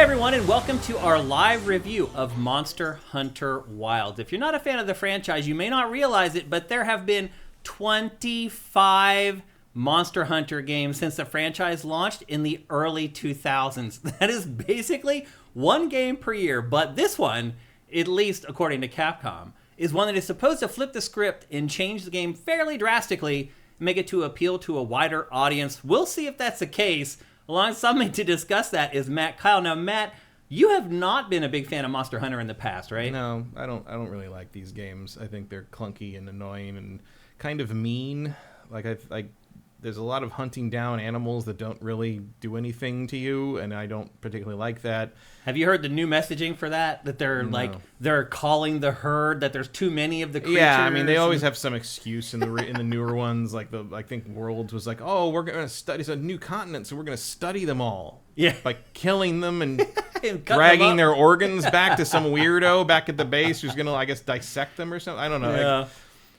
everyone, and welcome to our live review of Monster Hunter Wilds. If you're not a fan of the franchise, you may not realize it, but there have been 25 Monster Hunter games since the franchise launched in the early 2000s. That is basically one game per year, but this one, at least according to Capcom, is one that is supposed to flip the script and change the game fairly drastically, make it to appeal to a wider audience. We'll see if that's the case. Alongside me to discuss that is Matt Keil. Now, Matt, you have not been a big fan of Monster Hunter in the past, right? No, I don't really like these games. I think they're clunky and annoying and kind of mean. There's a lot of hunting down animals that don't really do anything to you, and I don't particularly like that. Have you heard the new messaging for that? That they're calling the herd, that there's too many of the creatures? Yeah, I mean, they always have some excuse in the newer ones. Like I think Worlds was like, oh, we're going to study, it's a new continent, so we're going to study them all. Yeah. By killing them and dragging their organs back to some weirdo back at the base who's going to, I guess, dissect them or something. I don't know. Yeah.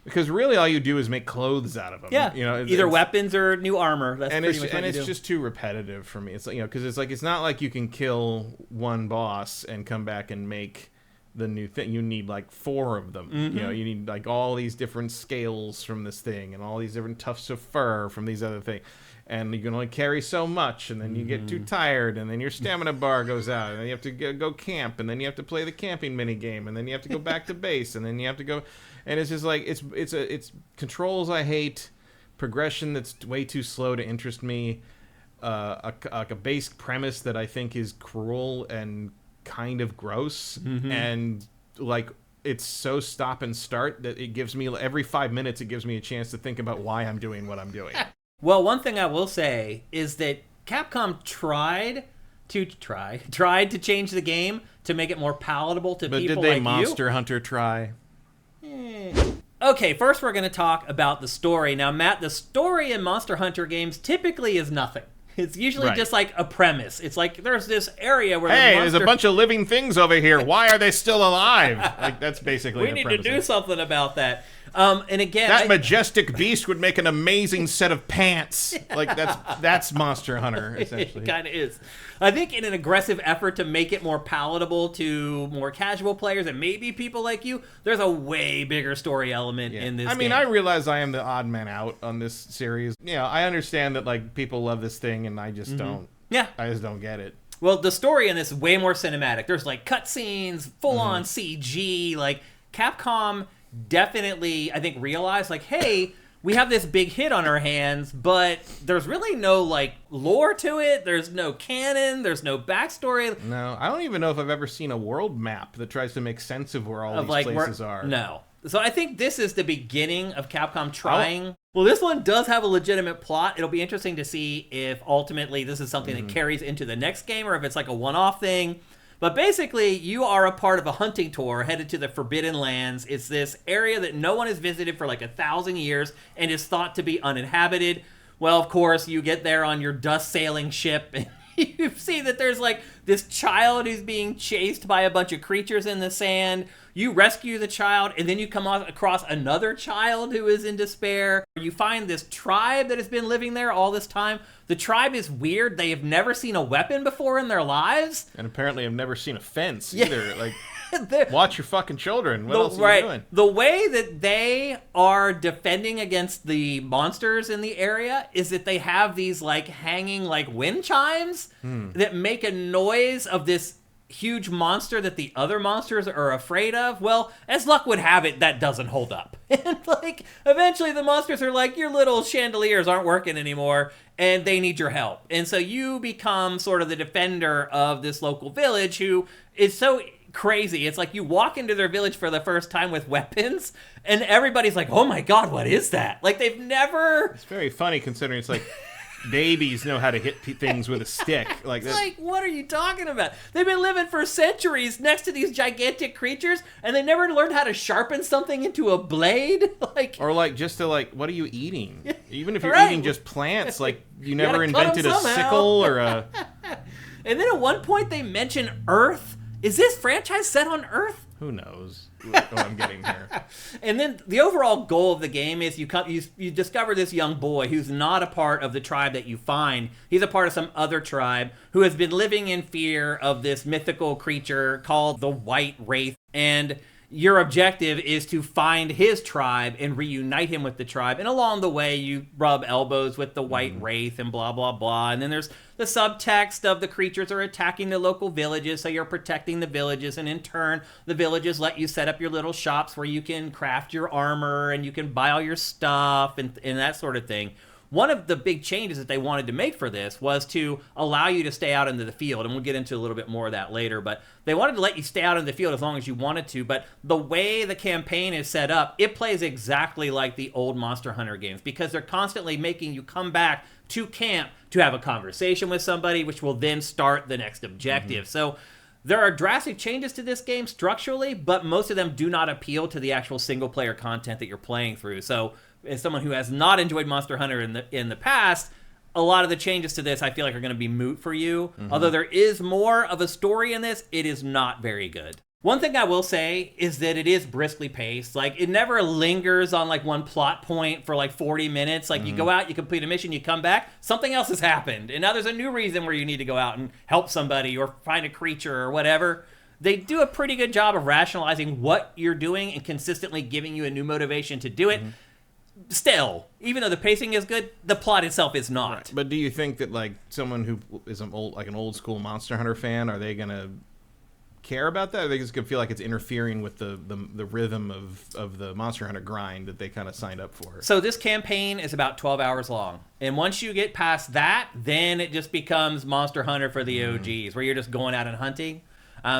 Because really, all you do is make clothes out of them. Yeah, either weapons or new armor. That's pretty much what you do. It's just too repetitive for me. It's like, because it's not like you can kill one boss and come back and make the new thing. You need like 4 of them. Mm-hmm. You need like all these different scales from this thing and all these different tufts of fur from these other things. And you can only carry so much, and then you get too tired, and then your stamina bar goes out, and then you have to go camp, and then you have to play the camping mini game, and then you have to go back to base, and then you have to go, and it's just like it's controls I hate, progression that's way too slow to interest me, a base premise that I think is cruel and kind of gross, and like it's so stop and start that it gives me every 5 minutes it gives me a chance to think about why I'm doing what I'm doing. Well, one thing I will say is that Capcom tried to change the game to make it more palatable to people like you. But did they Monster Hunter try? Okay, first we're going to talk about the story. Now, Matt, the story in Monster Hunter games typically is nothing. It's usually just like a premise. It's like there's this area where there's a bunch of living things over here. Why are they still alive? Like that's basically we need to do something about that. And again, that majestic beast would make an amazing set of pants. Like that's Monster Hunter essentially. It kind of is. I think in an aggressive effort to make it more palatable to more casual players and maybe people like you, there's a way bigger story element in this. I mean, I realize I am the odd man out on this series. Yeah, I understand that like people love this thing, and I just don't. Yeah, I just don't get it. Well, the story in this is way more cinematic. There's like cutscenes, full on CG. Like Capcom definitely, I think, realized like, hey, we have this big hit on our hands, but there's really no like lore to it. There's no canon. There's no backstory. No, I don't even know if I've ever seen a world map that tries to make sense of where all these places are. No. So I think this is the beginning of Capcom trying. Well, this one does have a legitimate plot. It'll be interesting to see if ultimately this is something that carries into the next game or if it's like a one-off thing. But basically, you are a part of a hunting tour headed to the Forbidden Lands. It's this area that no one has visited for like 1,000 years and is thought to be uninhabited. Well, of course, you get there on your dust-sailing ship and you see that there's like this child who's being chased by a bunch of creatures in the sand. You rescue the child, and then you come across another child who is in despair. You find this tribe that has been living there all this time. The tribe is weird. They have never seen a weapon before in their lives. And apparently have never seen a fence either. Like, watch your fucking children. What else are you doing? The way that they are defending against the monsters in the area is that they have these like hanging like wind chimes that make a noise of this huge monster that the other monsters are afraid of. Well, as luck would have it, that doesn't hold up. And like eventually the monsters are like, your little chandeliers aren't working anymore and they need your help. And so you become sort of the defender of this local village who is so crazy. It's like you walk into their village for the first time with weapons and everybody's like, oh my God, what is that? Like they've never... It's very funny considering it's like... babies know how to hit things with a stick. Like, what are you talking about? They've been living for centuries next to these gigantic creatures, and they never learned how to sharpen something into a blade. Or like just to like, what are you eating? Even if you're eating just plants, like you never invented a sickle or a. And then at one point they mention Earth. Is this franchise set on Earth? Who knows what I'm getting here. And then the overall goal of the game is you discover this young boy who's not a part of the tribe that you find. He's a part of some other tribe who has been living in fear of this mythical creature called the White Wraith. And your objective is to find his tribe and reunite him with the tribe. And along the way, you rub elbows with the White Wraith and blah, blah, blah. And then there's the subtext of the creatures are attacking the local villages, so you're protecting the villages. And in turn, the villages let you set up your little shops where you can craft your armor and you can buy all your stuff and that sort of thing. One of the big changes that they wanted to make for this was to allow you to stay out into the field, and we'll get into a little bit more of that later, but they wanted to let you stay out in the field as long as you wanted to, but the way the campaign is set up, it plays exactly like the old Monster Hunter games, because they're constantly making you come back to camp to have a conversation with somebody, which will then start the next objective. So there are drastic changes to this game structurally, but most of them do not appeal to the actual single-player content that you're playing through. So as someone who has not enjoyed Monster Hunter in the past, a lot of the changes to this I feel like are going to be moot for you. Although there is more of a story in this, it is not very good. One thing I will say is that it is briskly paced. Like, it never lingers on like one plot point for like 40 minutes. Like, you go out, you complete a mission, you come back, something else has happened. And now there's a new reason where you need to go out and help somebody or find a creature or whatever. They do a pretty good job of rationalizing what you're doing and consistently giving you a new motivation to do it. Still, even though the pacing is good, the plot itself is not. Right. But do you think that like someone who is an old school Monster Hunter fan, are they gonna care about that? Or are they just gonna feel like it's interfering with the rhythm of the Monster Hunter grind that they kind of signed up for? So this campaign is about 12 hours long, and once you get past that, then it just becomes Monster Hunter for the OGs, where you're just going out and hunting.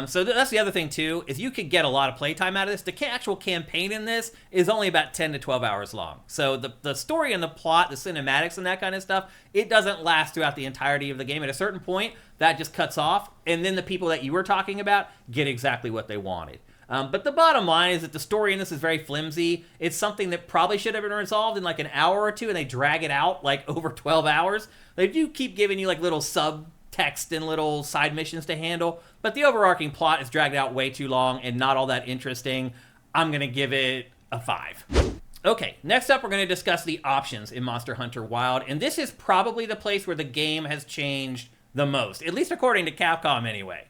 So that's the other thing, too, is you could get a lot of playtime out of this. The actual campaign in this is only about 10 to 12 hours long. So the story and the plot, the cinematics and that kind of stuff, it doesn't last throughout the entirety of the game. At a certain point, that just cuts off, and then the people that you were talking about get exactly what they wanted. But the bottom line is that the story in this is very flimsy. It's something that probably should have been resolved in like an hour or two, and they drag it out like over 12 hours. They do keep giving you like little subtext and little side missions to handle, but the overarching plot is dragged out way too long and not all that interesting. I'm going to give it a 5. Okay, next up we're going to discuss the options in Monster Hunter Wild, and this is probably the place where the game has changed the most, at least according to Capcom anyway,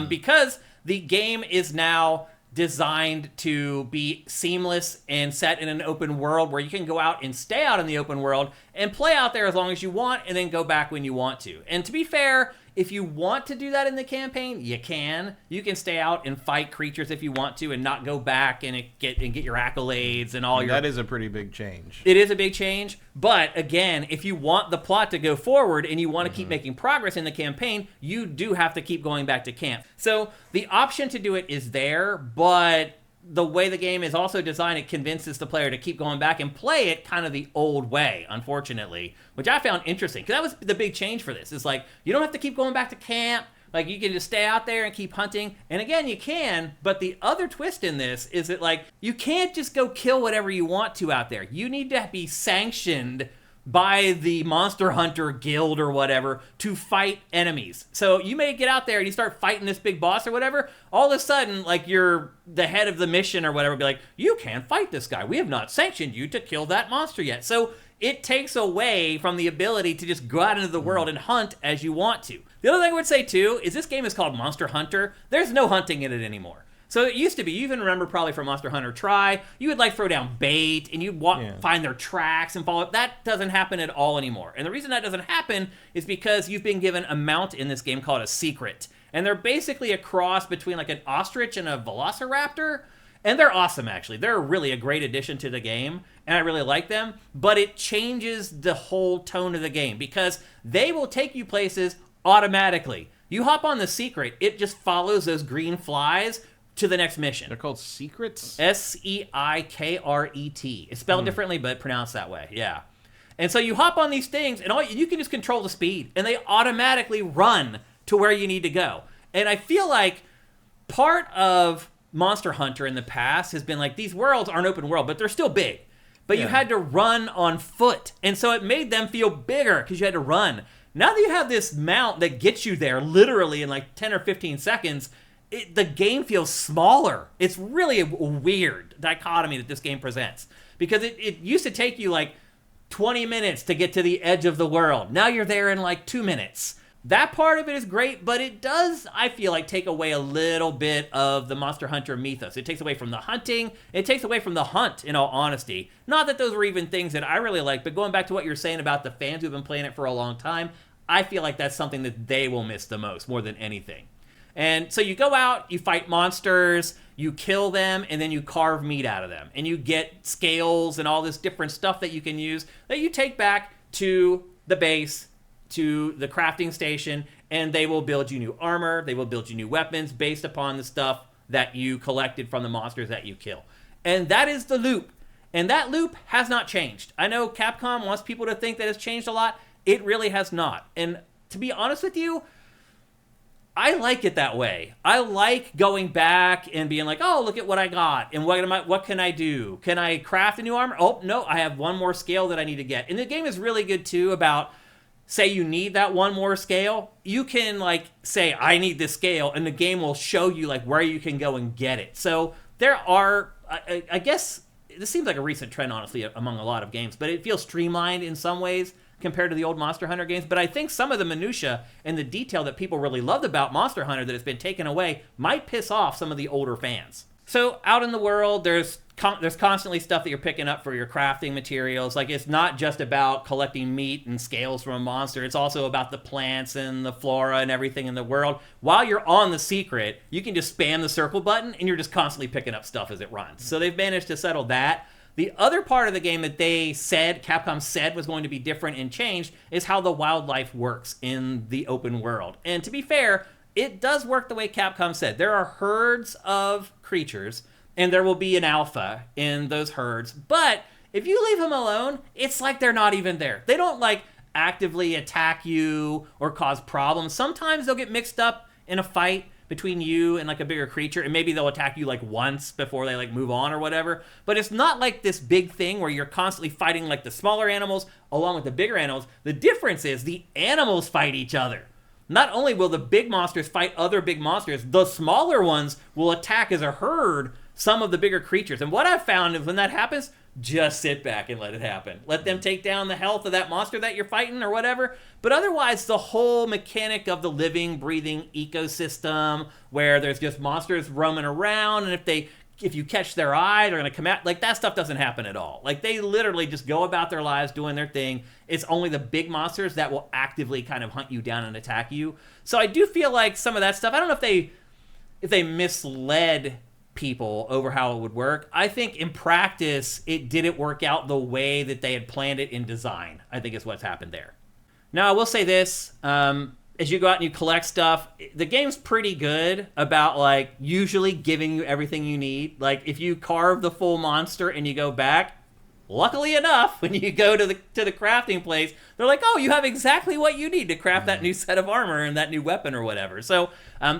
because the game is now designed to be seamless and set in an open world where you can go out and stay out in the open world and play out there as long as you want and then go back when you want to. And to be fair, if you want to do that in the campaign, you can. You can stay out and fight creatures if you want to and not go back and get your accolades and all your... That is a pretty big change. It is a big change, but again, if you want the plot to go forward and you want to keep making progress in the campaign, you do have to keep going back to camp. So the option to do it is there, but the way the game is also designed, it convinces the player to keep going back and play it kind of the old way, unfortunately, which I found interesting, because that was the big change for this. It's like, you don't have to keep going back to camp. Like, you can just stay out there and keep hunting. And again, you can, but the other twist in this is that, like, you can't just go kill whatever you want to out there. You need to be sanctioned by the Monster Hunter Guild or whatever to fight enemies. So you may get out there and you start fighting this big boss or whatever. All of a sudden, like, you're the head of the mission or whatever, be like, you can't fight this guy. We have not sanctioned you to kill that monster yet. So it takes away from the ability to just go out into the world and hunt as you want to. The other thing I would say, too, is this game is called Monster Hunter. There's no hunting in it anymore. So it used to be, you even remember probably from Monster Hunter Try, you would like throw down bait and you'd find their tracks and follow up. That doesn't happen at all anymore. And the reason that doesn't happen is because you've been given a mount in this game called a secret. And they're basically a cross between like an ostrich and a velociraptor. And they're awesome, actually. They're really a great addition to the game, and I really like them. But it changes the whole tone of the game because they will take you places automatically. You hop on the secret, it just follows those green flies to the next mission. They're called secrets? Seikret. It's spelled differently, but pronounced that way. Yeah. And so you hop on these things, and you can just control the speed, and they automatically run to where you need to go. And I feel like part of Monster Hunter in the past has been like, these worlds aren't open world, but they're still big. But you had to run on foot. And so it made them feel bigger because you had to run. Now that you have this mount that gets you there literally in like 10 or 15 seconds, the game feels smaller. It's really a weird dichotomy that this game presents. Because it used to take you like 20 minutes to get to the edge of the world. Now you're there in like 2 minutes. That part of it is great, but it does, I feel like, take away a little bit of the Monster Hunter mythos. It takes away from the hunting. It takes away from the hunt, in all honesty. Not that those were even things that I really like, but going back to what you're saying about the fans who've been playing it for a long time, I feel like that's something that they will miss the most, more than anything. And so you go out, you fight monsters, you kill them, and then you carve meat out of them. And you get scales and all this different stuff that you can use that you take back to the base, to the crafting station, and they will build you new armor, they will build you new weapons based upon the stuff that you collected from the monsters that you kill. And that is the loop. And that loop has not changed. I know Capcom wants people to think that it's changed a lot. It really has not. And to be honest with you, I like it that way. I like going back and being like, oh, look at what I got. And what can I do? Can I craft a new armor? Oh, no, I have one more scale that I need to get. And the game is really good, too, about, say you need that one more scale. You can, like, say, I need this scale, and the game will show you, like, where you can go and get it. So there are, I guess, this seems like a recent trend, honestly, among a lot of games, but it feels streamlined in some ways compared to the old Monster Hunter games. But I think some of the minutia and the detail that people really loved about Monster Hunter that has been taken away might piss off some of the older fans. So out in the world, there's constantly stuff that you're picking up for your crafting materials. Like, it's not just about collecting meat and scales from a monster. It's also about the plants and the flora and everything in the world. While you're on the secret, you can just spam the circle button and you're just constantly picking up stuff as it runs. So they've managed to settle that. The other part of the game that Capcom said was going to be different and changed is how the wildlife works in the open world. And to be fair, it does work the way Capcom said. There are herds of creatures, and there will be an alpha in those herds. But if you leave them alone, it's like they're not even there. They don't, like, actively attack you or cause problems. Sometimes they'll get mixed up in a fight between you and, like, a bigger creature, and maybe they'll attack you, like, once before they, like, move on or whatever. But it's not like this big thing where you're constantly fighting, like, the smaller animals along with the bigger animals. The difference is the animals fight each other. Not only will the big monsters fight other big monsters, the smaller ones will attack as a herd some of the bigger creatures. And what I've found is when that happens, just sit back and let it happen. Let them take down the health of that monster that you're fighting or whatever. But otherwise, the whole mechanic of the living, breathing ecosystem where there's just monsters roaming around, and if you catch their eye, they're going to come out. Like, that stuff doesn't happen at all. Like, they literally just go about their lives doing their thing. It's only the big monsters that will actively kind of hunt you down and attack you. So I do feel like some of that stuff, I don't know if they misled people over how it would work. I think in practice, it didn't work out the way that they had planned it in design, I think is what's happened there. Now, I will say this. As you go out and you collect stuff, the game's pretty good about, like, usually giving you everything you need. Like, if you carve the full monster and you go back, luckily enough, when you go to the crafting place, they're like, oh, you have exactly what you need to craft that new set of armor and that new weapon or whatever. So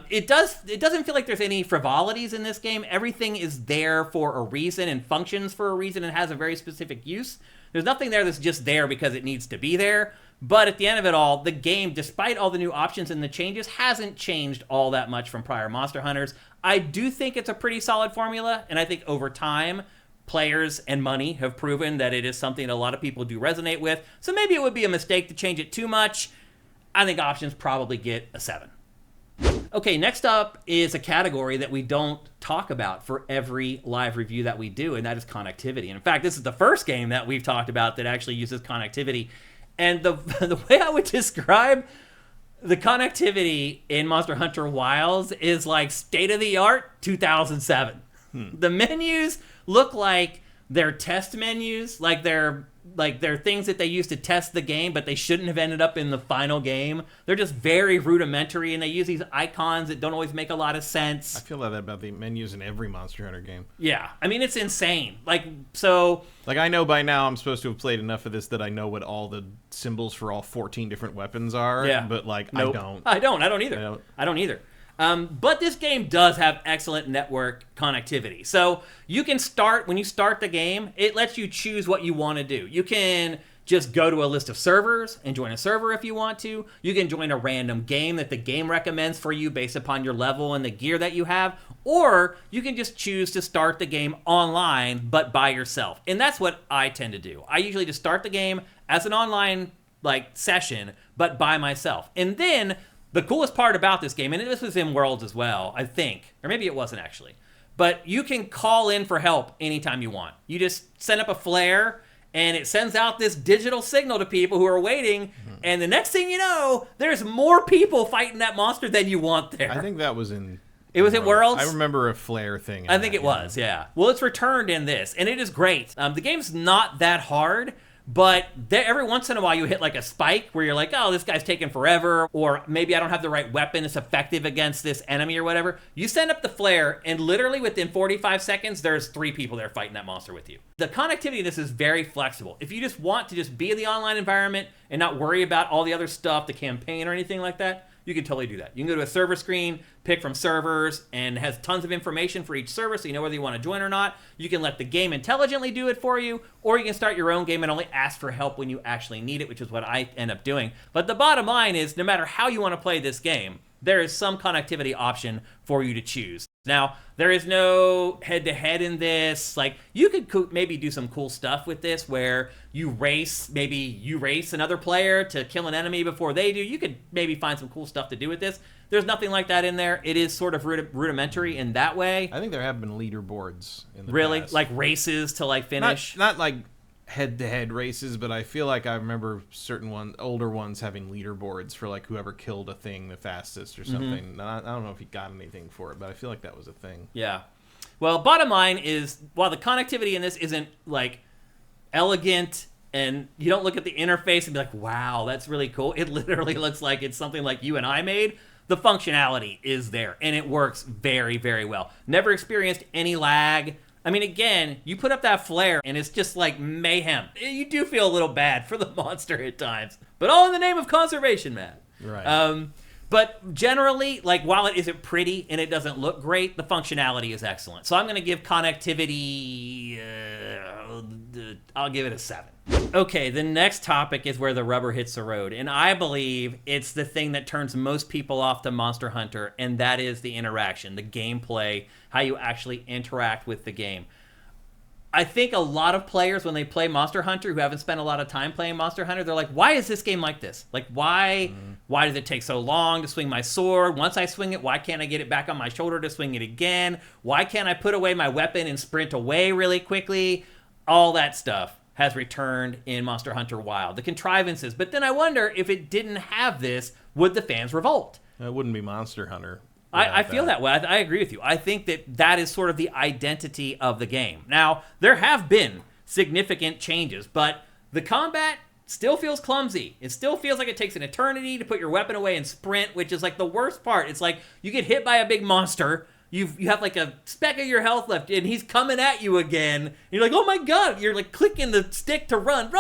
it doesn't feel like there's any frivolities in this game. Everything is there for a reason and functions for a reason and has a very specific use. There's nothing there that's just there because it needs to be there. But at the end of it all, the game, despite all the new options and the changes, hasn't changed all that much from prior Monster Hunters. I do think it's a pretty solid formula, and I think over time, players and money have proven that it is something that a lot of people do resonate with. So maybe it would be a mistake to change it too much. I think options probably get a 7. Okay, next up is a category that we don't talk about for every live review that we do, and that is connectivity. And in fact, this is the first game that we've talked about that actually uses connectivity. And the way I would describe the connectivity in Monster Hunter Wilds is like state-of-the-art 2007. The menus look like they're test menus, like they're things that they use to test the game, but they shouldn't have ended up in the final game. They're just very rudimentary, and they use these icons that don't always make a lot of sense. I feel like that about the menus in every Monster Hunter game. Yeah, I mean, it's insane. Like, I know by now I'm supposed to have played enough of this that I know what all the symbols for all 14 different weapons are. Yeah. But, like, nope. I don't either. But this game does have excellent network connectivity. So you can when you start the game, it lets you choose what you want to do. You can just go to a list of servers and join a server if you want to. You can join a random game that the game recommends for you based upon your level and the gear that you have. Or you can just choose to start the game online, but by yourself. And that's what I tend to do. I usually just start the game as an online session, but by myself. And then the coolest part about this game, and this was in Worlds as well, I think, or maybe it wasn't actually, but you can call in for help anytime you want. You just send up a flare, and it sends out this digital signal to people who are waiting, and the next thing you know, there's more people fighting that monster than you want there. I think that was in... It was at Worlds? I remember a flare thing. I think it was, yeah. Well, it's returned in this, and it is great. The game's not that hard, but every once in a while you hit like a spike where you're like, oh, this guy's taking forever, or maybe I don't have the right weapon that's effective against this enemy or whatever. You send up the flare, and literally within 45 seconds, there's 3 people there fighting that monster with you. The connectivity in this is very flexible. If you just want to just be in the online environment and not worry about all the other stuff, the campaign or anything like that, you can totally do that. You can go to a server screen, pick from servers, and it has tons of information for each server so you know whether you want to join or not. You can let the game intelligently do it for you, or you can start your own game and only ask for help when you actually need it, which is what I end up doing. But the bottom line is, no matter how you want to play this game, there is some connectivity option for you to choose. Now, there is no head-to-head in this. Like, you could maybe do some cool stuff with this where you race another player to kill an enemy before they do. You could maybe find some cool stuff to do with this. There's nothing like that in there. It is sort of rudimentary in that way. I think there have been leaderboards in the really past. Like races to finish. Not like head-to-head races, but I feel like I remember certain older ones having leaderboards for like whoever killed a thing the fastest or something. I don't know if he got anything for it, but I feel like that was a thing. Yeah. Well, bottom line is, while the connectivity in this isn't like elegant and you don't look at the interface and be like, wow, that's really cool. It literally looks like it's something like you and I made. The functionality is there, and it works very, very well. Never experienced any lag. I mean, again, you put up that flare, and it's just like mayhem. You do feel a little bad for the monster at times, but all in the name of conservation, Matt. Right. But generally, while it isn't pretty and it doesn't look great, the functionality is excellent. So I'm going to give connectivity, I'll give it a 7. Okay, the next topic is where the rubber hits the road, and I believe it's the thing that turns most people off to Monster Hunter, and that is the interaction, the gameplay, how you actually interact with the game. I think a lot of players, when they play Monster Hunter, who haven't spent a lot of time playing Monster Hunter, they're like, why is this game like this? Like, why does it take so long to swing my sword? Once I swing it, why can't I get it back on my shoulder to swing it again? Why can't I put away my weapon and sprint away really quickly? All that stuff has returned in Monster Hunter Wild. The contrivances. But then I wonder, if it didn't have this, would the fans revolt? It wouldn't be Monster Hunter. I feel that way. I agree with you. I think that is sort of the identity of the game. Now, there have been significant changes, but the combat still feels clumsy. It still feels like it takes an eternity to put your weapon away and sprint, which is like the worst part. It's like you get hit by a big monster, you have like a speck of your health left, and he's coming at you again. And you're like, oh my god! You're like clicking the stick to run.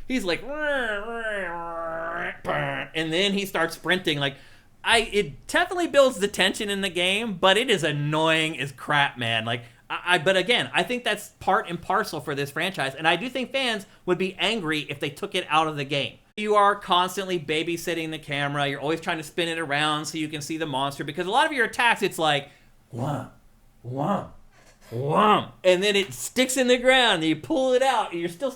He's like, and then he starts sprinting like. It definitely builds the tension in the game, but it is annoying as crap, man. But again, I think that's part and parcel for this franchise, and I do think fans would be angry if they took it out of the game. You are constantly babysitting the camera. You're always trying to spin it around so you can see the monster, because a lot of your attacks, it's like, wham, wham, wham, and then it sticks in the ground, and you pull it out, and you're still,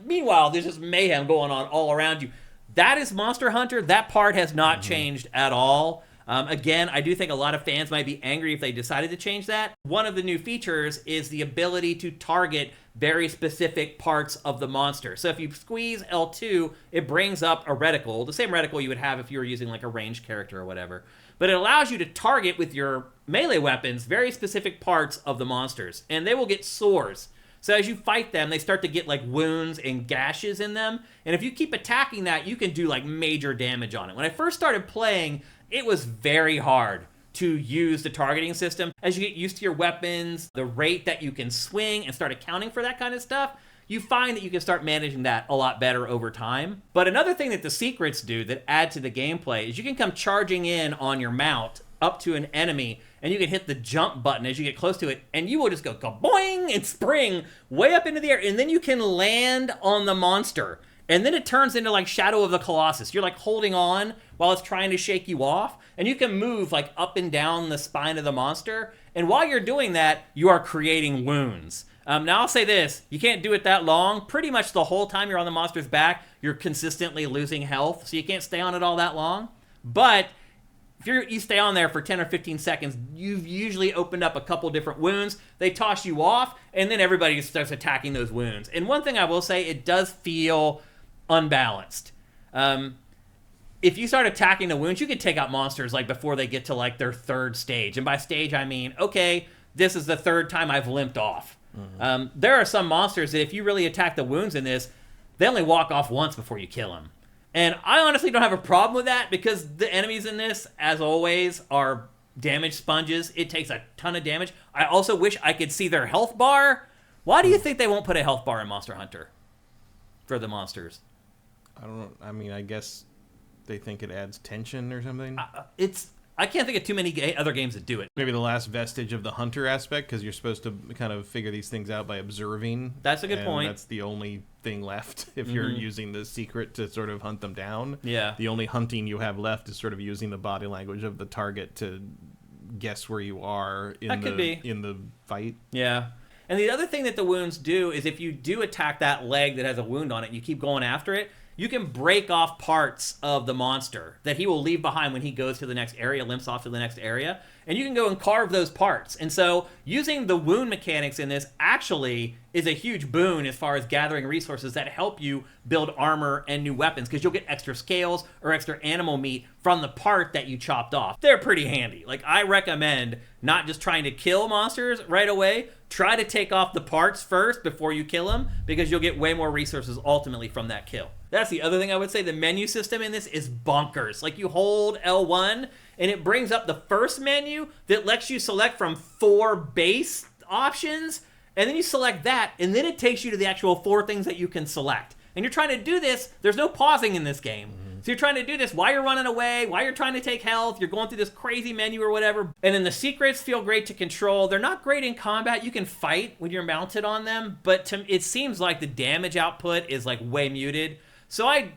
meanwhile, there's just mayhem going on all around you. That is Monster Hunter. That part has not changed at all. Again, I do think a lot of fans might be angry if they decided to change that. One of the new features is the ability to target very specific parts of the monster. So if you squeeze L2, it brings up a reticle, the same reticle you would have if you were using like a ranged character or whatever. But it allows you to target with your melee weapons very specific parts of the monsters, and they will get sores. So as you fight them, they start to get like wounds and gashes in them. And if you keep attacking that, you can do like major damage on it. When I first started playing, it was very hard to use the targeting system. As you get used to your weapons, the rate that you can swing and start accounting for that kind of stuff, you find that you can start managing that a lot better over time. But another thing that the secrets do that add to the gameplay is you can come charging in on your mount up to an enemy, and you can hit the jump button as you get close to it, and you will just go kaboing and spring way up into the air, and then you can land on the monster. And then it turns into like Shadow of the Colossus. You're like holding on while it's trying to shake you off. And you can move like up and down the spine of the monster. And while you're doing that, you are creating wounds. Now I'll say this, you can't do it that long. Pretty much the whole time you're on the monster's back, you're consistently losing health. So you can't stay on it all that long. But if you stay on there for 10 or 15 seconds, you've usually opened up a couple different wounds. They toss you off, and then everybody starts attacking those wounds. And one thing I will say, it does feel unbalanced. If you start attacking the wounds, you can take out monsters like before they get to like their third stage. And by stage, I mean, okay, this is the third time I've limped off. There are some monsters that if you really attack the wounds in this, they only walk off once before you kill them. And I honestly don't have a problem with that because the enemies in this, as always, are damage sponges. It takes a ton of damage. I also wish I could see their health bar. Why do you think they won't put a health bar in Monster Hunter for the monsters? I don't know. I mean, I guess they think it adds tension or something. I can't think of too many other games that do it. Maybe the last vestige of the hunter aspect, because you're supposed to kind of figure these things out by observing. That's a good point. That's the only thing left if you're using the secret to sort of hunt them down. Yeah. The only hunting you have left is sort of using the body language of the target to guess where you are in the fight. Yeah. And the other thing that the wounds do is if you do attack that leg that has a wound on it and you keep going after it, you can break off parts of the monster that he will leave behind when he goes to the next area, limps off to the next area, and you can go and carve those parts. And so using the wound mechanics in this actually is a huge boon as far as gathering resources that help you build armor and new weapons, because you'll get extra scales or extra animal meat from the part that you chopped off. They're pretty handy. Like, I recommend not just trying to kill monsters right away. Try to take off the parts first before you kill them, because you'll get way more resources ultimately from that kill. That's the other thing I would say. The menu system in this is bonkers. Like, you hold L1 and it brings up the first menu that lets you select from 4 base options, and then you select that, and then it takes you to the actual 4 things that you can select. And you're trying to do this, there's no pausing in this game. So you're trying to do this while you're running away, while you're trying to take health, you're going through this crazy menu or whatever. And then the secrets feel great to control. They're not great in combat. You can fight when you're mounted on them, but it seems like the damage output is like way muted. So I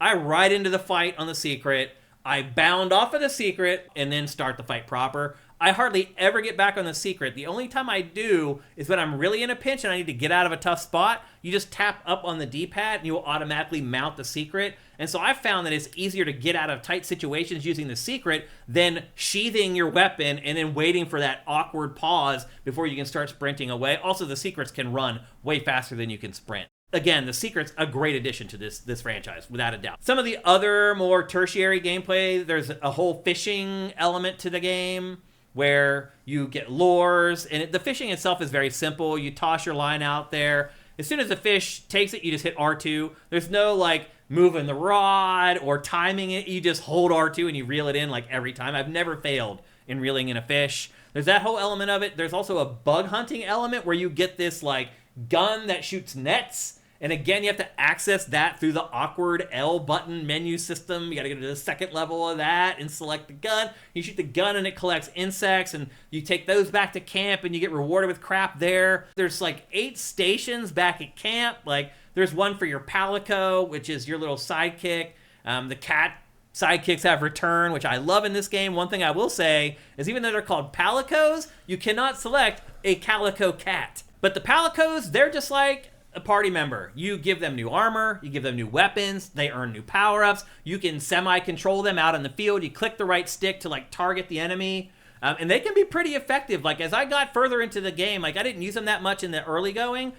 ride into the fight on the secret, I bound off of the secret, and then start the fight proper. I hardly ever get back on the secret. The only time I do is when I'm really in a pinch and I need to get out of a tough spot. You just tap up on the D-pad and you will automatically mount the secret. And so I've found that it's easier to get out of tight situations using the secret than sheathing your weapon and then waiting for that awkward pause before you can start sprinting away. Also, the secrets can run way faster than you can sprint. Again, the secret's a great addition to this franchise, without a doubt. Some of the other more tertiary gameplay, there's a whole fishing element to the game where you get lures, and the fishing itself is very simple. You toss your line out there. As soon as the fish takes it, you just hit R2. There's no like moving the rod or timing it. You just hold R2 and you reel it in like every time. I've never failed in reeling in a fish. There's that whole element of it. There's also a bug hunting element where you get this like gun that shoots nets. And again, you have to access that through the awkward L button menu system. You got to go to the second level of that and select the gun. You shoot the gun and it collects insects, and you take those back to camp and you get rewarded with crap there. There's like 8 stations back at camp. Like, there's one for your palico, which is your little sidekick. The cat sidekicks have returned, which I love in this game. One thing I will say is even though they're called palicos, you cannot select a calico cat. But the palicos, they're just like a party member. You give them new armor, you give them new weapons, they earn new power-ups, you can semi-control them out in the field, you click the right stick to like target the enemy, and they can be pretty effective. Like, as I got further into the game, like, I didn't use them that much in the early going.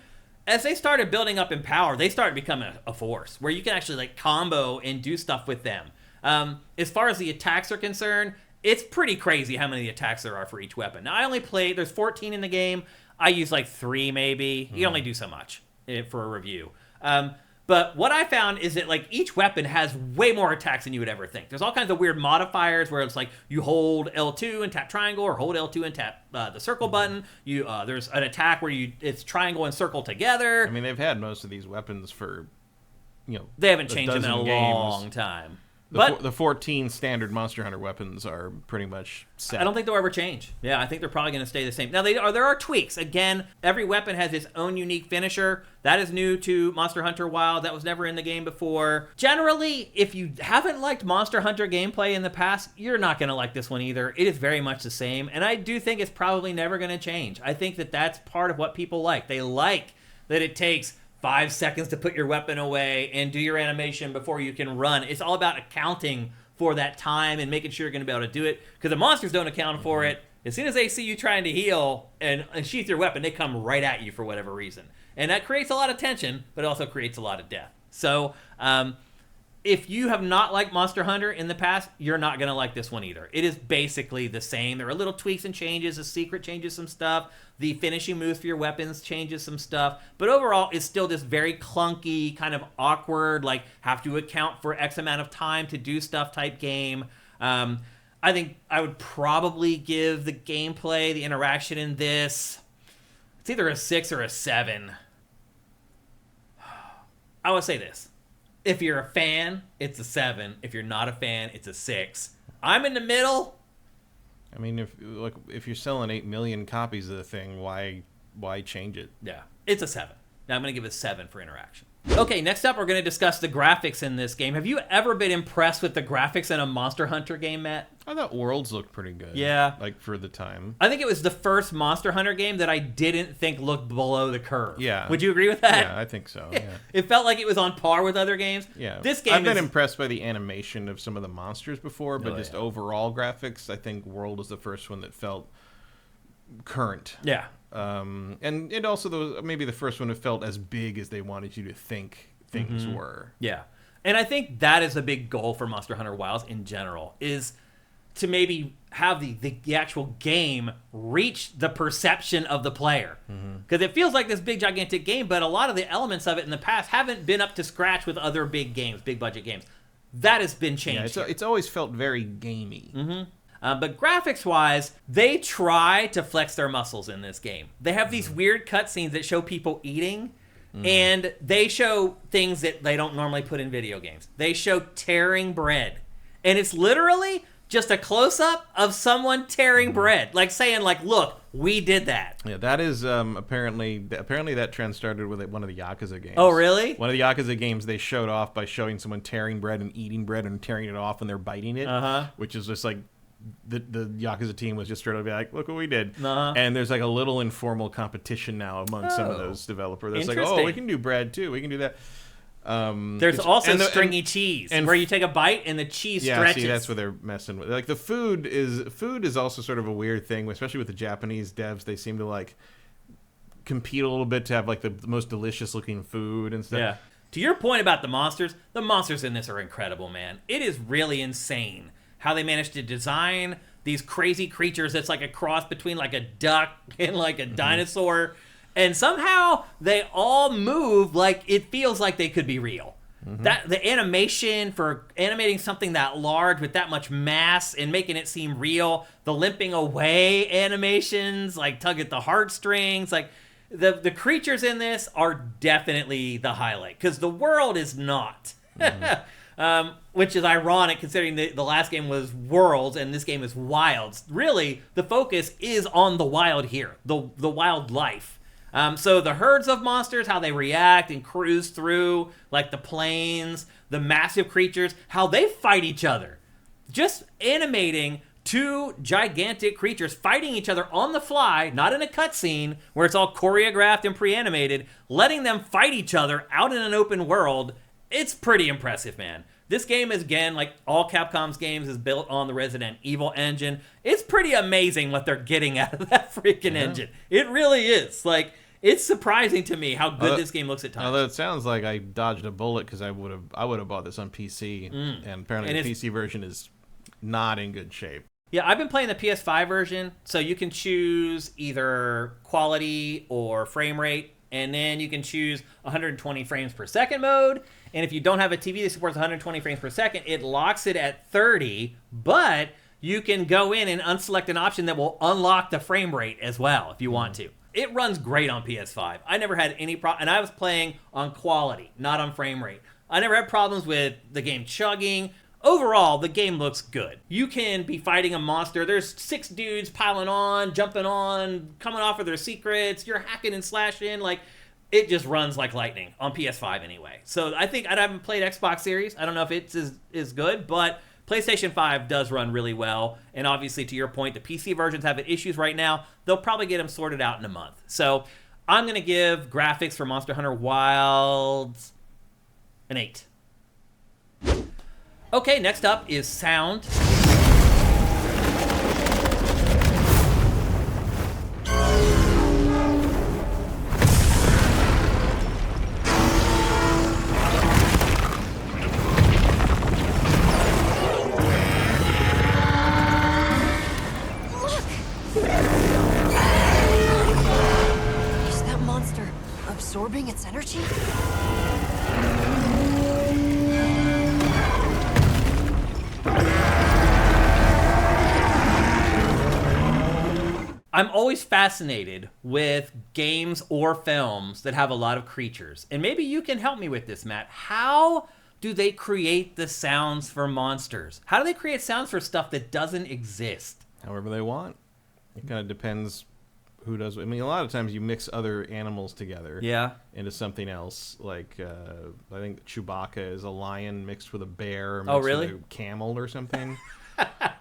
As they started building up in power, they started becoming a force where you can actually like combo and do stuff with them. As far as the attacks are concerned, it's pretty crazy how many attacks there are for each weapon. Now, I only played, there's 14 in the game, I use like 3 maybe. You only do so much for a review. But what I found is that like each weapon has way more attacks than you would ever think. There's all kinds of weird modifiers where it's like you hold L2 and tap triangle, or hold L2 and tap the circle button. There's an attack where it's triangle and circle together. I mean, they've had most of these weapons for, they haven't changed them in a long time. The 14 standard Monster Hunter weapons are pretty much set. I don't think they'll ever change. Yeah, I think they're probably going to stay the same. Now, there are tweaks. Again, every weapon has its own unique finisher. That is new to Monster Hunter Wild. That was never in the game before. Generally, if you haven't liked Monster Hunter gameplay in the past, you're not going to like this one either. It is very much the same, and I do think it's probably never going to change. I think that that's part of what people like. They like that it takes 5 seconds to put your weapon away and do your animation before you can run. It's all about accounting for that time and making sure you're going to be able to do it, because the monsters don't account for it. As soon as they see you trying to heal and sheath your weapon, they come right at you for whatever reason. And that creates a lot of tension, but it also creates a lot of death. So if you have not liked Monster Hunter in the past, you're not going to like this one either. It is basically the same. There are little tweaks and changes. The secret changes some stuff. The finishing moves for your weapons changes some stuff. But overall, it's still this very clunky, kind of awkward, like have to account for X amount of time to do stuff type game. I think I would probably give the gameplay, the interaction in this, it's either a 6 or a 7. I would say this. If you're a fan, it's a 7. If you're not a fan, it's a 6. I'm in the middle. I mean, if you're selling 8 million copies of the thing, why change it? Yeah, it's a 7. Now I'm going to give it a 7 for interaction. Okay, next up, we're going to discuss the graphics in this game. Have you ever been impressed with the graphics in a Monster Hunter game, Matt? I thought Worlds looked pretty good. Yeah. Like, for the time. I think it was the first Monster Hunter game that I didn't think looked below the curve. Yeah. Would you agree with that? Yeah, I think so, yeah. It felt like it was on par with other games. Yeah. This game I've been impressed by the animation of some of the monsters before, but overall graphics, I think World was the first one that felt current. Yeah. And it also was maybe the first one that felt as big as they wanted you to think things were. Yeah. And I think that is a big goal for Monster Hunter Wilds in general, is to maybe have the actual game reach the perception of the player. Because it feels like this big, gigantic game, but a lot of the elements of it in the past haven't been up to scratch with other big games, big budget games. That has been changed. Yeah, it's always felt very gamey. But graphics-wise, they try to flex their muscles in this game. They have these weird cutscenes that show people eating, and they show things that they don't normally put in video games. They show tearing bread. And it's literally just a close-up of someone tearing bread. Like saying, like, look, we did that. Yeah, that is apparently that trend started with one of the Yakuza games. Oh, really? One of the Yakuza games they showed off by showing someone tearing bread and eating bread and tearing it off when they're biting it, which is just like the Yakuza team was just straight up like, look what we did. And there's like a little informal competition now among some of those developers. It's like, oh, we can do bread too. We can do that. There's also stringy cheese, where you take a bite and the cheese stretches. See, that's what they're messing with. Like the food is also sort of a weird thing, especially with the Japanese devs. They seem to like compete a little bit to have like the most delicious looking food and stuff. Yeah. To your point about the monsters in this are incredible, man. It is really insane how they managed to design these crazy creatures that's like a cross between like a duck and like a dinosaur. And somehow they all move like it feels like they could be real. That the animation for animating something that large with that much mass and making it seem real, the limping away animations, like tug at the heartstrings, like the creatures in this are definitely the highlight, because the world is not. Which is ironic considering the last game was Worlds and this game is Wilds. Really, the focus is on the wild here, the wildlife. So the herds of monsters, how they react and cruise through, like the plains, the massive creatures, how they fight each other. Just animating two gigantic creatures fighting each other on the fly, not in a cutscene where it's all choreographed and pre-animated, letting them fight each other out in an open world. It's pretty impressive, man. This game is, again, like all Capcom's games, is built on the Resident Evil engine. It's pretty amazing what they're getting out of that freaking engine. It really is. Like, it's surprising to me how good this game looks at times. Although it sounds like I dodged a bullet because I would have bought this on PC, and apparently the PC version is not in good shape. Yeah, I've been playing the PS5 version, so you can choose either quality or frame rate, and then you can choose 120 frames per second mode. And if you don't have a TV that supports 120 frames per second, it locks it at 30, but you can go in and unselect an option that will unlock the frame rate as well if you want to. It runs great on PS5. I never had any problem, and I was playing on quality, not on frame rate. I never had problems with the game chugging. overall, the game looks good. You can be fighting a monster. There's 6 dudes piling on, jumping on, coming off of their secrets. You're hacking and slashing. Like, it just runs like lightning on PS5 anyway. So I think I haven't played Xbox Series. I don't know if it's as good, but PlayStation 5 does run really well. And obviously, to your point, the PC versions have issues right now. They'll probably get them sorted out in a month. So I'm going to give graphics for Monster Hunter Wilds an 8. Okay, next up is sound. Is that monster absorbing its energy? I'm always fascinated with games or films that have a lot of creatures. And maybe you can help me with this, Matt. How do they create the sounds for monsters? How do they create sounds for stuff that doesn't exist? However they want. It kind of depends who does. I mean, a lot of times you mix other animals together into something else. Like, I think Chewbacca is a lion mixed with a bear mixed with a camel or something.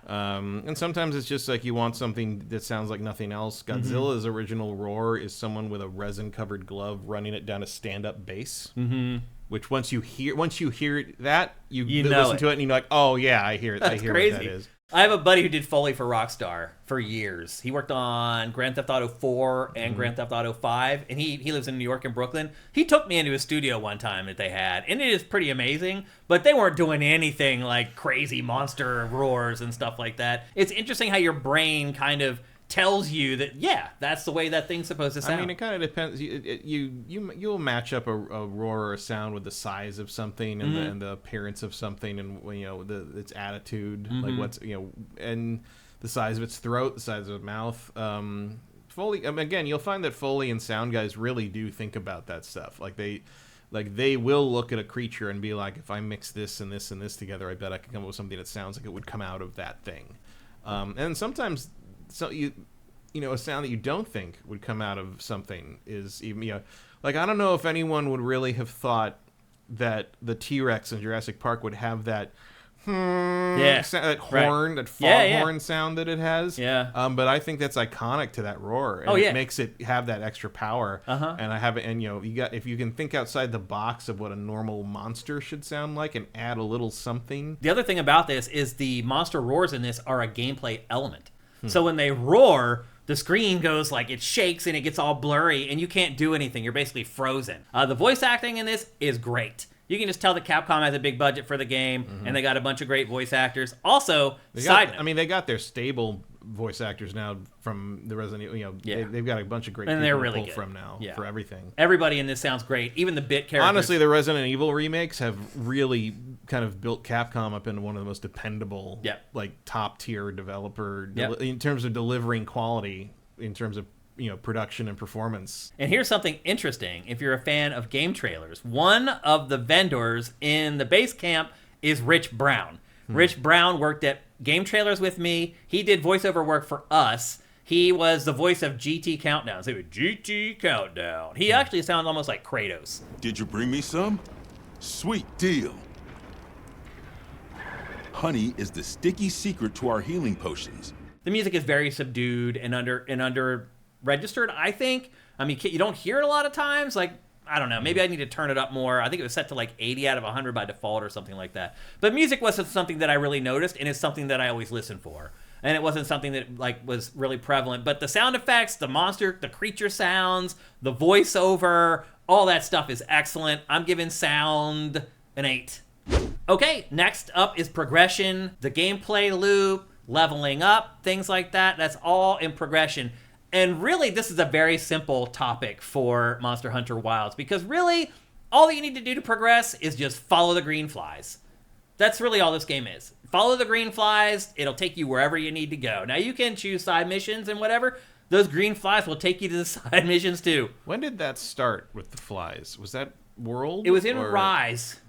And sometimes it's just like you want something that sounds like nothing else. Godzilla's original roar is someone with a resin-covered glove running it down a stand-up bass. Which once you hear that, you listen to it and you're like, oh yeah, I hear it. That's I hear crazy. what that is. I have a buddy who did Foley for Rockstar for years. He worked on Grand Theft Auto 4 and Grand Theft Auto 5, and he lives in New York and Brooklyn. He took me into a studio one time that they had, and it is pretty amazing, but they weren't doing anything like crazy monster roars and stuff like that. It's interesting how your brain kind of tells you that, yeah, that's the way that thing's supposed to sound. I mean, it kind of depends. You'll match up a roar or a sound with the size of something and the appearance of something, and its attitude, like what's and the size of its throat, the size of its mouth. Foley, again, you'll find that Foley and sound guys really do think about that stuff. Like they will look at a creature and be like, if I mix this and this and this together, I bet I can come up with something that sounds like it would come out of that thing. And sometimes. So a sound that you don't think would come out of something is even like I don't know if anyone would really have thought that the T-Rex in Jurassic Park would have that that horn, that foghorn sound that it has. But I think that's iconic to that roar, and it makes it have that extra power. And I have it, and if you can think outside the box of what a normal monster should sound like and add a little something. The other thing about this is the monster roars in this are a gameplay element. So when they roar, the screen goes like it shakes and it gets all blurry and you can't do anything. You're basically frozen. The voice acting in this is great. You can just tell that Capcom has a big budget for the game and they got a bunch of great voice actors. Also, they got their stable voice actors now from the Resident Evil. They've got a bunch of great people they're to really pull good from now for everything. Everybody in this sounds great. Even the bit characters. Honestly, the Resident Evil remakes have really kind of built Capcom up into one of the most dependable, top tier developer in terms of delivering quality, in terms of production and performance. And here's something interesting. If you're a fan of game trailers, one of the vendors in the base camp is Rich Brown. Rich Brown worked at Game Trailers with me. He did voiceover work for us. He was the voice of GT Countdown. So GT Countdown. He actually sounds almost like Kratos. Did you bring me some? Sweet deal. Honey is the sticky secret to our healing potions. The music is very subdued and under registered, I think. I mean, you don't hear it a lot of times. Like, I don't know. Maybe I need to turn it up more. I think it was set to like 80 out of 100 by default or something like that. But music wasn't something that I really noticed, and it's something that I always listen for. And it wasn't something that was really prevalent. But the sound effects, the monster, the creature sounds, the voiceover, all that stuff is excellent. I'm giving sound an 8. Okay, next up is progression, the gameplay loop, leveling up, things like that. That's all in progression. And really, this is a very simple topic for Monster Hunter Wilds, because really, all that you need to do to progress is just follow the green flies. That's really all this game is. Follow the green flies, it'll take you wherever you need to go. Now, you can choose side missions and whatever. Those green flies will take you to the side missions, too. When did that start with the flies? Was that World? It was in Rise.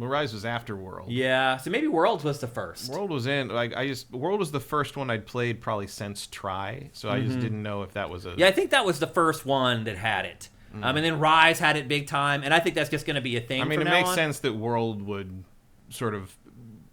Rise was after World. Yeah, so maybe Worlds was the first. World was in, like, World was the first one I'd played probably since Try, so I just didn't know if that was a... Yeah, I think that was the first one that had it. And then Rise had it big time, and I think that's just going to be a thing from now on. It makes sense that World would sort of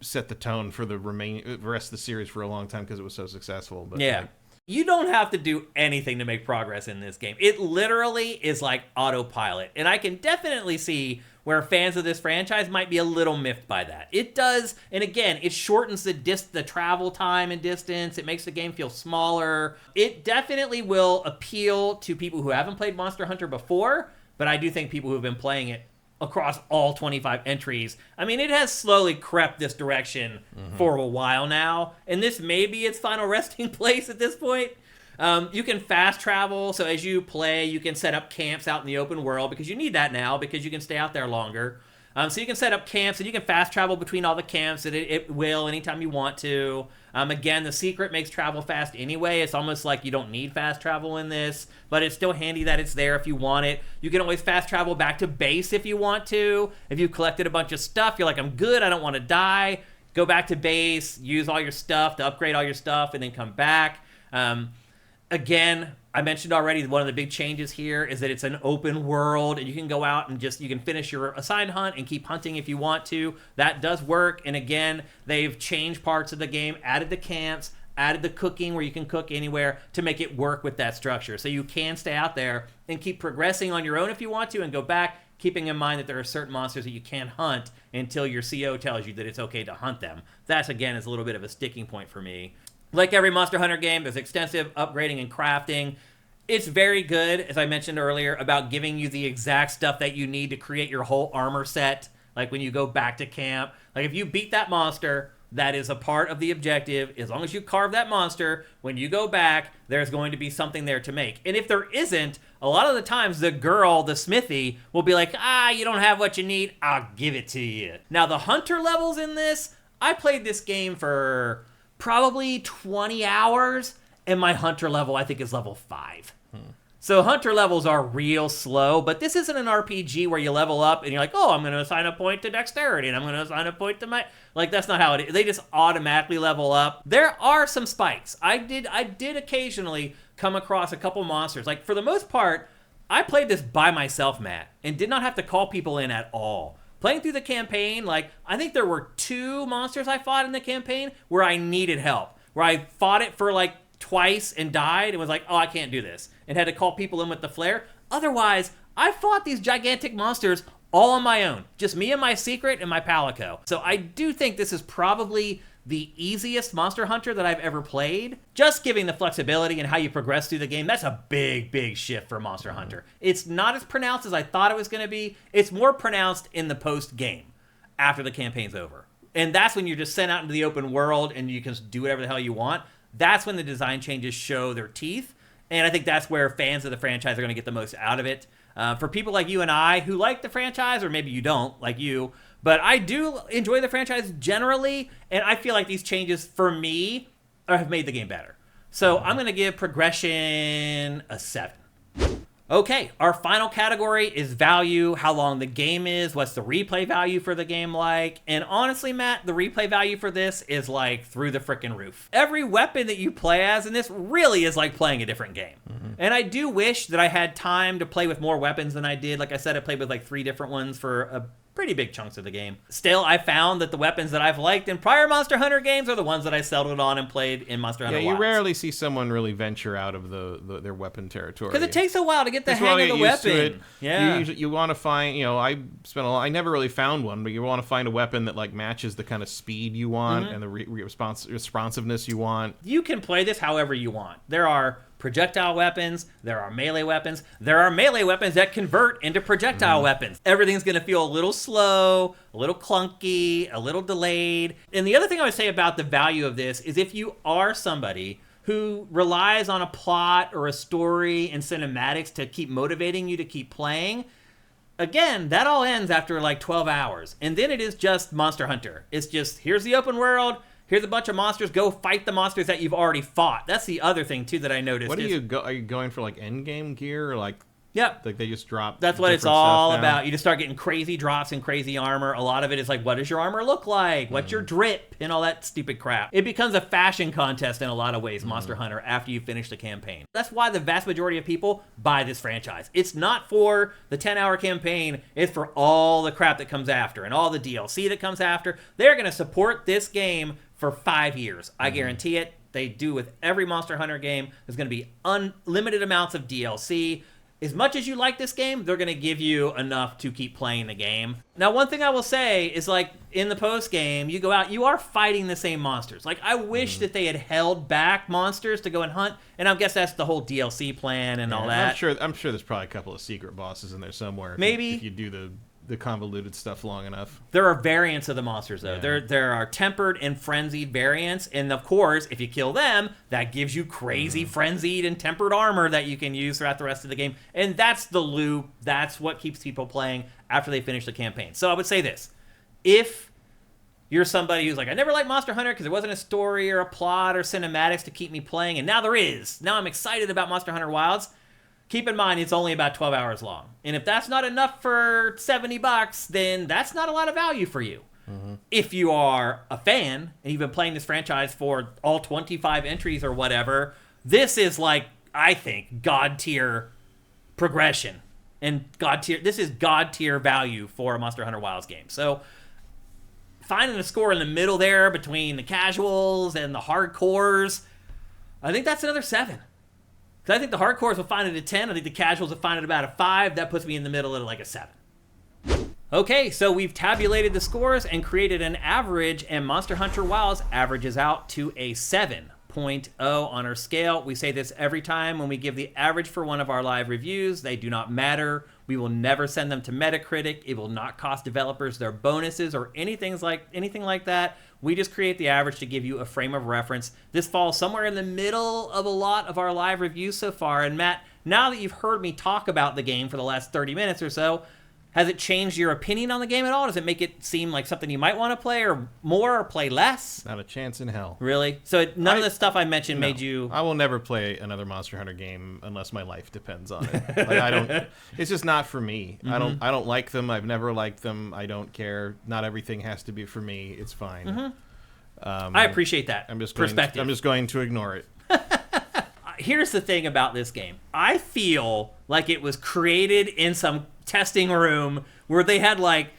set the tone for the rest of the series for a long time because it was so successful. But yeah. You don't have to do anything to make progress in this game. It literally is like autopilot. And I can definitely see where fans of this franchise might be a little miffed by that. It does, and again, it shortens the travel time and distance. It makes the game feel smaller. It definitely will appeal to people who haven't played Monster Hunter before, but I do think people who have been playing it across all 25 entries. I mean, it has slowly crept this direction for a while now, and this may be its final resting place at this point. You can fast travel, so as you play, you can set up camps out in the open world, because you need that now, because you can stay out there longer. So you can set up camps, and you can fast travel between all the camps, and it will anytime you want to. Again, the secret makes travel fast anyway. It's almost like you don't need fast travel in this, but it's still handy that it's there if you want it. You can always fast travel back to base if you want to. If you've collected a bunch of stuff, you're like, I'm good, I don't want to die. Go back to base, use all your stuff to upgrade all your stuff, and then come back. Again, I mentioned already, one of the big changes here is that it's an open world, and you can go out and you can finish your assigned hunt and keep hunting if you want to. That does work. And again, they've changed parts of the game, added the camps, added the cooking where you can cook anywhere to make it work with that structure. So you can stay out there and keep progressing on your own if you want to, and go back, keeping in mind that there are certain monsters that you can't hunt until your CO tells you that it's okay to hunt them. That's, again, is a little bit of a sticking point for me. Like every Monster Hunter game, there's extensive upgrading and crafting. It's very good, as I mentioned earlier, about giving you the exact stuff that you need to create your whole armor set. Like when you go back to camp. Like if you beat that monster, that is a part of the objective. As long as you carve that monster, when you go back, there's going to be something there to make. And if there isn't, a lot of the times the girl, the smithy, will be like, you don't have what you need, I'll give it to you. Now the hunter levels in this, I played this game for probably 20 hours, and my hunter level, I think, is level 5. So hunter levels are real slow, but this isn't an RPG where you level up and you're like, I'm going to assign a point to dexterity, and I'm going to assign a point to my... Like, that's not how it is. They just automatically level up. There are some spikes. I did occasionally come across a couple monsters. Like, for the most part, I played this by myself, Matt, and did not have to call people in at all. Playing through the campaign, like, I think there were 2 monsters I fought in the campaign where I needed help. Where I fought it for, like, twice and died and was like, I can't do this. And had to call people in with the flare. Otherwise, I fought these gigantic monsters all on my own. Just me and my secret and my palico. So I do think this is probably the easiest Monster Hunter that I've ever played. Just giving the flexibility and how you progress through the game, that's a big, big shift for Monster Hunter. It's not as pronounced as I thought it was going to be. It's more pronounced in the post-game, after the campaign's over. And that's when you're just sent out into the open world and you can do whatever the hell you want. That's when the design changes show their teeth. And I think that's where fans of the franchise are going to get the most out of it. For people like you and I who like the franchise, or maybe you don't, like you, but I do enjoy the franchise generally, and I feel like these changes, for me, have made the game better. So I'm going to give progression a 7. Okay, our final category is value, how long the game is, what's the replay value for the game like, and honestly, Matt, the replay value for this is like through the frickin' roof. Every weapon that you play as in this really is like playing a different game. And I do wish that I had time to play with more weapons than I did. Like I said, I played with like 3 different ones for a pretty big chunks of the game. Still, I found that the weapons that I've liked in prior Monster Hunter games are the ones that I settled on and played in Monster Hunter Wilds. You rarely see someone really venture out of their weapon territory. Because it takes a while to get the hang of the weapon. Yeah. You want to find, I never really found one, but you want to find a weapon that like matches the kind of speed you want and the responsiveness you want. You can play this however you want. There are projectile weapons, there are melee weapons, there are melee weapons that convert into projectile weapons. Everything's going to feel a little slow, a little clunky, a little delayed. And the other thing I would say about the value of this is if you are somebody who relies on a plot or a story and cinematics to keep motivating you to keep playing, again, that all ends after like 12 hours. And then it is just Monster Hunter. It's just, here's the open world, here's a bunch of monsters. Go fight the monsters that you've already fought. That's the other thing, too, that I noticed. What are you going for, like, endgame gear? Or like Yep. Like they just drop. That's what it's different all stuff now. about. You just start getting crazy drops and crazy armor. A lot of it is like, what does your armor look like? What's your drip? And all that stupid crap. It becomes a fashion contest in a lot of ways, Monster Hunter, after you finish the campaign. That's why the vast majority of people buy this franchise. It's not for the 10-hour campaign. It's for all the crap that comes after and all the DLC that comes after. They're going to support this game for 5 years. I guarantee it. They do with every Monster Hunter game. There's going to be unlimited amounts of DLC. As much as you like this game, they're going to give you enough to keep playing the game. Now, one thing I will say is, like, in the post-game, you go out, you are fighting the same monsters. Like, I wish that they had held back monsters to go and hunt, and I guess that's the whole DLC plan and all that. I'm sure there's probably a couple of secret bosses in there somewhere. Maybe. If you do the convoluted stuff long enough. There are variants of the monsters, though. Yeah. There are tempered and frenzied variants, and of course, if you kill them, that gives you crazy frenzied and tempered armor that you can use throughout the rest of the game. And that's the loop. That's what keeps people playing after they finish the campaign. So I would say this. If you're somebody who's like, I never liked Monster Hunter because there wasn't a story or a plot or cinematics to keep me playing, and now there is. Now I'm excited about Monster Hunter Wilds. Keep in mind, it's only about 12 hours long. And if that's not enough for $70, then that's not a lot of value for you. If you are a fan, and you've been playing this franchise for all 25 entries or whatever, this is like, I think, God-tier progression. And this is God-tier value for a Monster Hunter Wilds game. So, finding a score in the middle there between the casuals and the hardcores, I think that's another 7. Because I think the hardcores will find it at 10. I think the casuals will find it about a 5. That puts me in the middle at like a 7. Okay, so we've tabulated the scores and created an average, and Monster Hunter Wilds averages out to a 7.0 on our scale. We say this every time when we give the average for one of our live reviews. They do not matter. We will never send them to Metacritic. It will not cost developers their bonuses or anything like that. We just create the average to give you a frame of reference. This falls somewhere in the middle of a lot of our live reviews so far. And Matt, now that you've heard me talk about the game for the last 30 minutes or so, has it changed your opinion on the game at all? Does it make it seem like something you might want to play or more or play less? Not a chance in hell. Really? So none of the stuff I mentioned made you... I will never play another Monster Hunter game unless my life depends on it. Like, I don't. It's just not for me. I don't like them. I've never liked them. I don't care. Not everything has to be for me. It's fine. I appreciate that perspective. I'm just going to ignore it. Here's the thing about this game. I feel like it was created in some testing room where they had like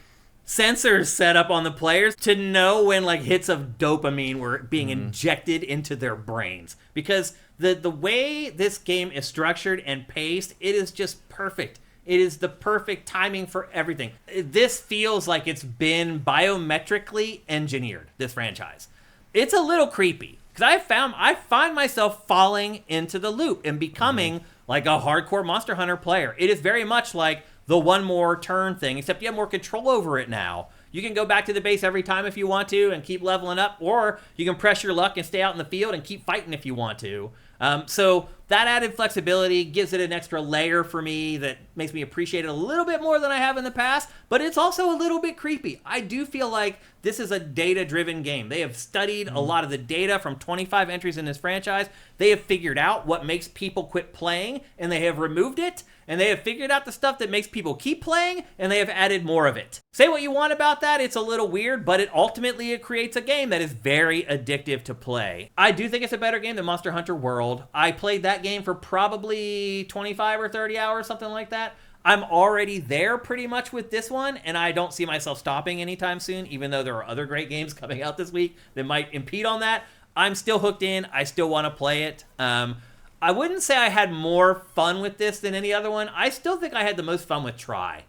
sensors set up on the players to know when like hits of dopamine were being injected into their brains. Because the way this game is structured and paced, it is just perfect. It is the perfect timing for everything. This feels like it's been biometrically engineered, this franchise. It's a little creepy. Because I find myself falling into the loop and becoming like a hardcore Monster Hunter player. It is very much like the one more turn thing, except you have more control over it now. You can go back to the base every time if you want to and keep leveling up, or you can press your luck and stay out in the field and keep fighting if you want to. So that added flexibility gives it an extra layer for me that makes me appreciate it a little bit more than I have in the past, but it's also a little bit creepy. I do feel like this is a data-driven game. They have studied a lot of the data from 25 entries in this franchise. They have figured out what makes people quit playing, and they have removed it, and they have figured out the stuff that makes people keep playing, and they have added more of it. Say what you want about that, it's a little weird, but it creates a game that is very addictive to play. I do think it's a better game than Monster Hunter World. I played that game for probably 25 or 30 hours, something like that. I'm already there pretty much with this one, and I don't see myself stopping anytime soon, even though there are other great games coming out this week that might impede on that. I'm still hooked in. I still want to play it. I wouldn't say I had more fun with this than any other one. I still think I had the most fun with Try.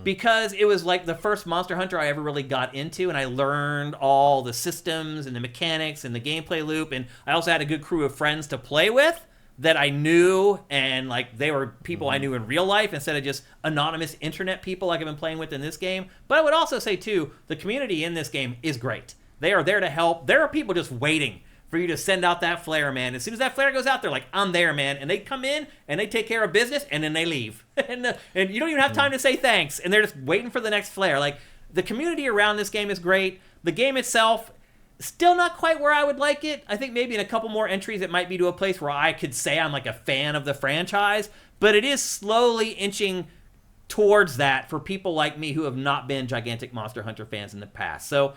Because it was like the first Monster Hunter I ever really got into, and I learned all the systems and the mechanics and the gameplay loop, and I also had a good crew of friends to play with that I knew, and like they were people I knew in real life instead of just anonymous internet people like I've been playing with in this game. But I would also say too, the community in this game is great. They are there to help. There are people just waiting for you to send out that flare, man. As soon as that flare goes out, they're like, I'm there, man. And they come in, and they take care of business, and then they leave. and you don't even have time to say thanks, and they're just waiting for the next flare. Like, the community around this game is great. The game itself, Still not quite where I would like it. I think maybe in a couple more entries it might be to a place where I could say I'm like a fan of the franchise, but it is slowly inching towards that for people like me who have not been gigantic Monster Hunter fans in the past. So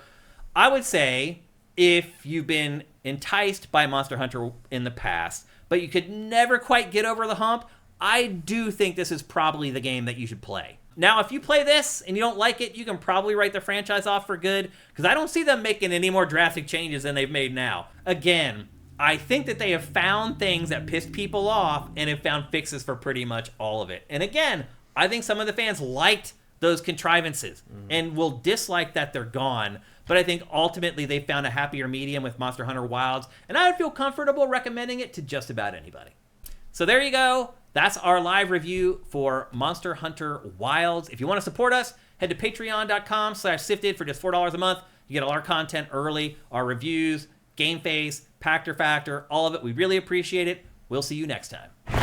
I would say if you've been enticed by Monster Hunter in the past, but you could never quite get over the hump, I do think this is probably the game that you should play. Now, if you play this and you don't like it, you can probably write the franchise off for good, because I don't see them making any more drastic changes than they've made now. Again, I think that they have found things that pissed people off and have found fixes for pretty much all of it. And again, I think some of the fans liked those contrivances and will dislike that they're gone. But I think ultimately they found a happier medium with Monster Hunter Wilds, and I would feel comfortable recommending it to just about anybody. So there you go. That's our live review for Monster Hunter Wilds. If you want to support us, head to patreon.com/SIFTD for just $4 a month. You get all our content early, our reviews, GameFace, Pactor Factor, all of it. We really appreciate it. We'll see you next time.